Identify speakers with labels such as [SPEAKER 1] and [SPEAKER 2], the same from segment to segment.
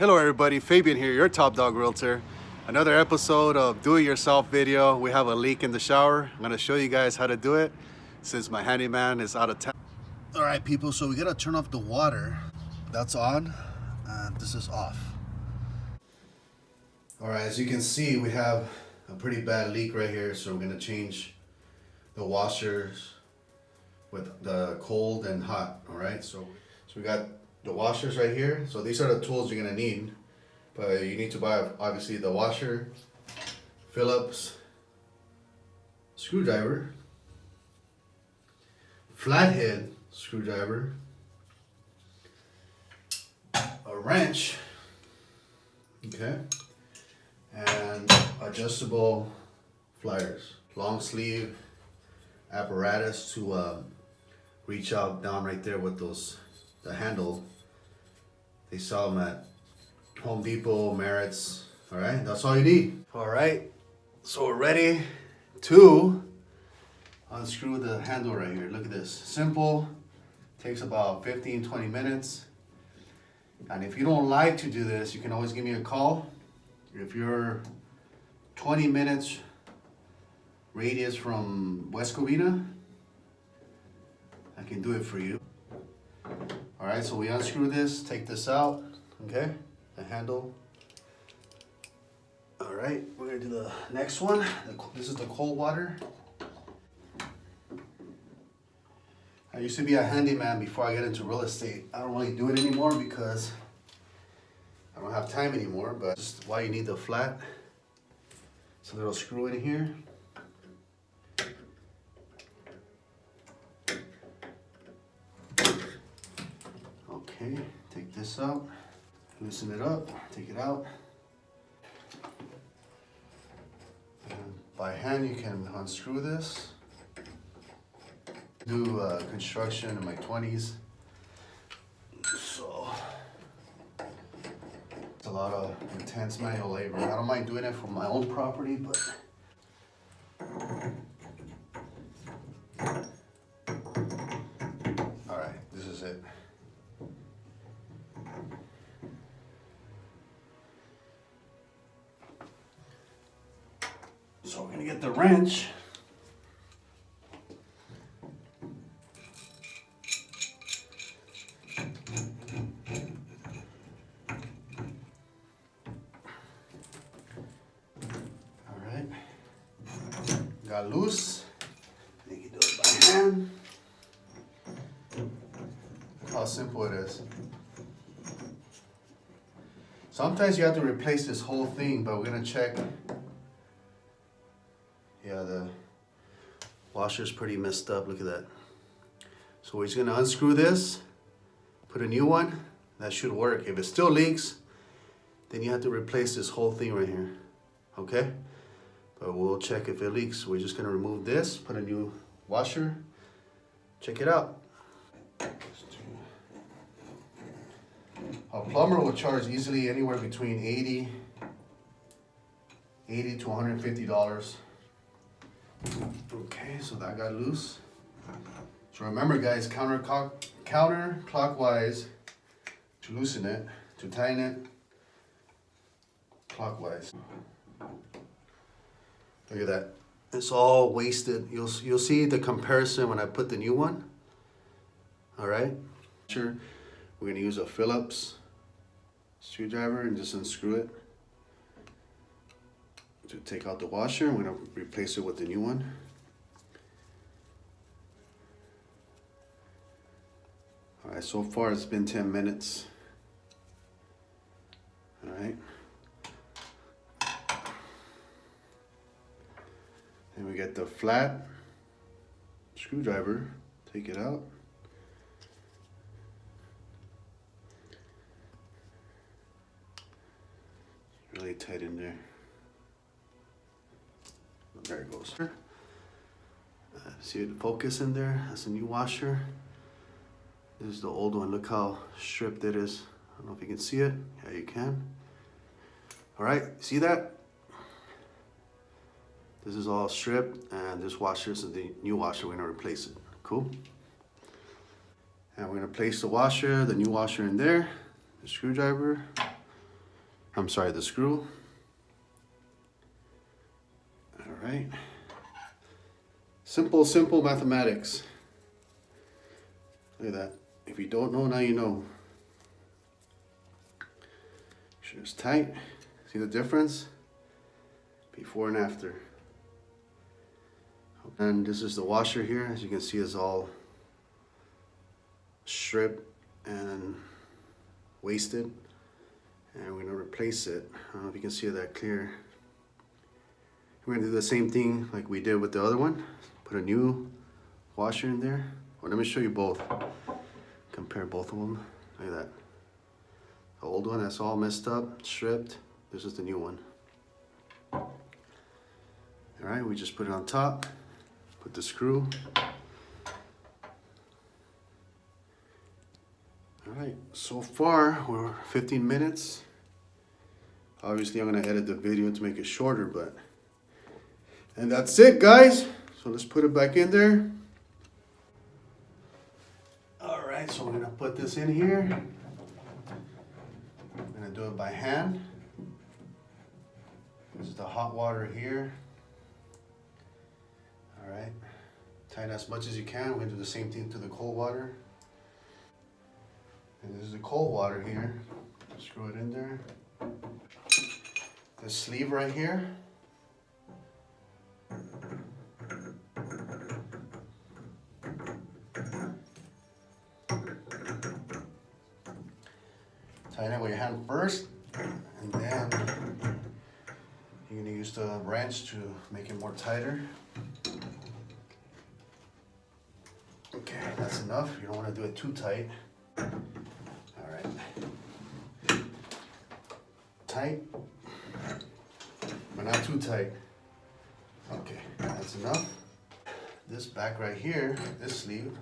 [SPEAKER 1] Hello everybody, Fabian here, your top dog realtor. Another episode of do-it-yourself video. We have a leak in the shower. I'm gonna show you guys how to do it since my handyman is out of town. All right people, so we gotta turn off the water. That's on and this is off. All right, as you can see, we have a pretty bad leak right here. So we're gonna change the washers with the cold and hot. All right, so we got the washers right here. So these are the tools you're gonna need, but you need to buy obviously the washer, Phillips screwdriver, flathead screwdriver, a wrench, okay, and adjustable pliers, long sleeve apparatus to reach out down right there with the handle. They sell them at Home Depot, Merritt's. All right, that's all you need. All right, so we're ready to unscrew the handle right here. Look at this, simple, takes about 15-20 minutes. And if you don't like to do this, you can always give me a call. If you're 20 minutes radius from West Covina, I can do it for you. All right, so we unscrew this, take this out, okay, the handle. All right, we're gonna do the next one. This is the cold water. I used to be a handyman before I got into real estate. I don't really do it anymore because I don't have time anymore, but just why you need the flat. It's a little screw in here. Okay, take this out, loosen it up, take it out. And by hand you can unscrew this. Do construction in my 20s, so it's a lot of intense manual labor. I don't mind doing it for my own property, but all right, this is it. So we're gonna get the wrench. All right, got loose. You can do it by hand. Look how simple it is. Sometimes you have to replace this whole thing, but we're gonna check. Yeah, the washer's pretty messed up, look at that. So we're just gonna unscrew this, put a new one. That should work. If it still leaks, then you have to replace this whole thing right here, okay? But we'll check if it leaks. We're just gonna remove this, put a new washer, check it out. A plumber will charge easily anywhere between $80 to $150. Okay, so that got loose. So remember guys, counterclockwise to loosen it, to tighten it, clockwise. Look at that. It's all wasted. You'll see the comparison when I put the new one. All right. Sure. We're gonna use a Phillips screwdriver and just unscrew it. To take out the washer, I'm gonna replace it with the new one. All right, so far it's been 10 minutes. All right. Then we get the flat screwdriver, take it out. Really tight in there. There it goes. See the focus in there? That's a new washer. This is the old one. Look how stripped it is. I don't know if you can see it. Yeah, you can. All right, see that? This is all stripped, and this washer is the new washer. We're gonna replace it. Cool. And we're gonna place the washer, the new washer in there, the screwdriver. I'm sorry, the screw. All right. Simple, simple mathematics. Look at that. If you don't know, now you know. Make sure it's tight. See the difference? Before and after. And this is the washer here. As you can see, it's all stripped and wasted. And we're gonna replace it. I don't know if you can see that clear. We're gonna do the same thing like we did with the other one. Put a new washer in there. Well, let me show you both. Compare both of them. Look at that. The old one that's all messed up, stripped. This is the new one. All right, we just put it on top. Put the screw. All right, so far we're 15 minutes. Obviously I'm gonna edit the video to make it shorter, and that's it, guys. So let's put it back in there. All right, so we're gonna put this in here. I'm gonna do it by hand. This is the hot water here. All right, tighten as much as you can. We're gonna do the same thing to the cold water. And this is the cold water here. Screw it in there. This sleeve right here. Tighten it with your hand first, and then you're gonna use the wrench to make it more tighter. Okay, that's enough. You don't want to do it too tight. All right. Tight, but not too tight. Okay, that's enough. This back right here, this sleeve,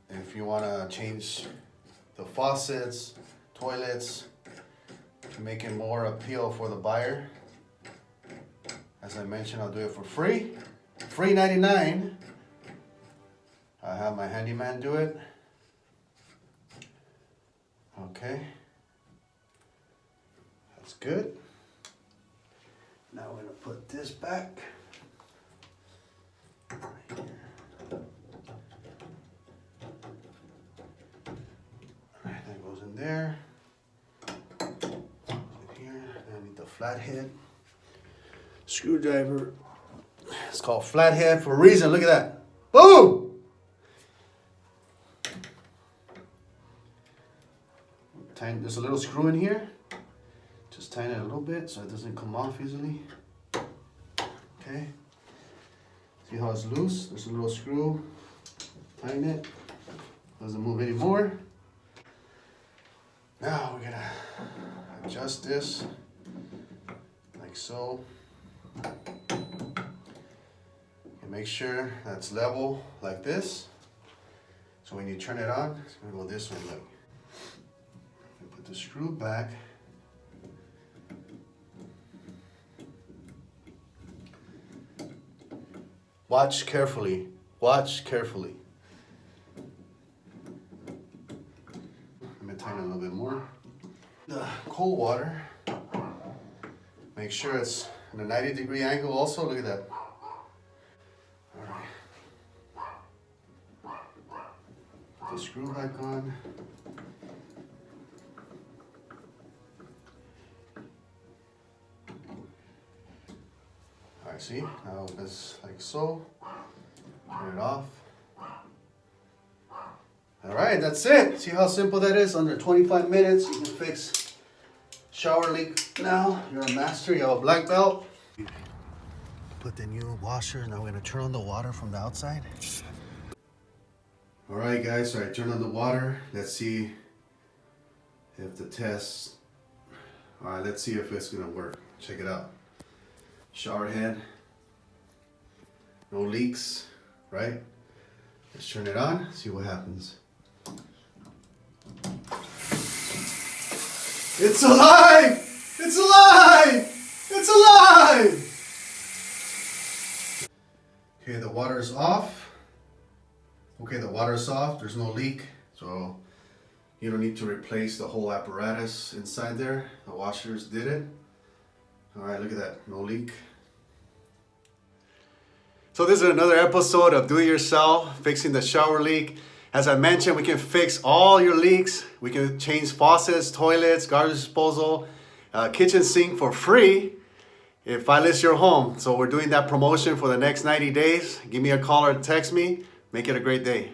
[SPEAKER 1] if you want to change the faucets, toilets, to make it more appeal for the buyer, as I mentioned, I'll do it for free. Free 99. I have my handyman do it. Okay. That's good. Now we're gonna put this back. Right here. Alright, that goes in there. Goes in here. I need the flathead. Screwdriver. It's called flathead for a reason. Look at that. Boom! There's a little screw in here. Just tighten it a little bit so it doesn't come off easily. Okay. See how it's loose? There's a little screw. Tighten it. Doesn't move anymore. Now we're gonna adjust this like so. And make sure that's level like this. So when you turn it on, it's gonna go this way. Look. Put the screw back. Watch carefully. Watch carefully. Let me tighten it a little bit more. The cold water. Make sure it's in a 90-degree angle also. Look at that. All right. Put the screw back on. Alright, see? Now it's like so. Turn it off. Alright, that's it. See how simple that is? Under 25 minutes, you can fix shower leak. Now, you're a master, you have a black belt. Put the new washer. Now we're gonna turn on the water from the outside. Alright guys, so I turned on the water. Let's see if the test, alright, let's see if it's gonna work. Check it out. Shower head, no leaks, right? Let's turn it on, see what happens. It's alive! It's alive! It's alive! Okay, the water's off. Okay, the water's off, there's no leak. So You don't need to replace the whole apparatus inside there. The washers did it. All right, look at that, no leak. So this is another episode of Do It Yourself, fixing the shower leak. As I mentioned, we can fix all your leaks. We can change faucets, toilets, garbage disposal, kitchen sink for free if I list your home. So we're doing that promotion for the next 90 days. Give me a call or text me. Make it a great day.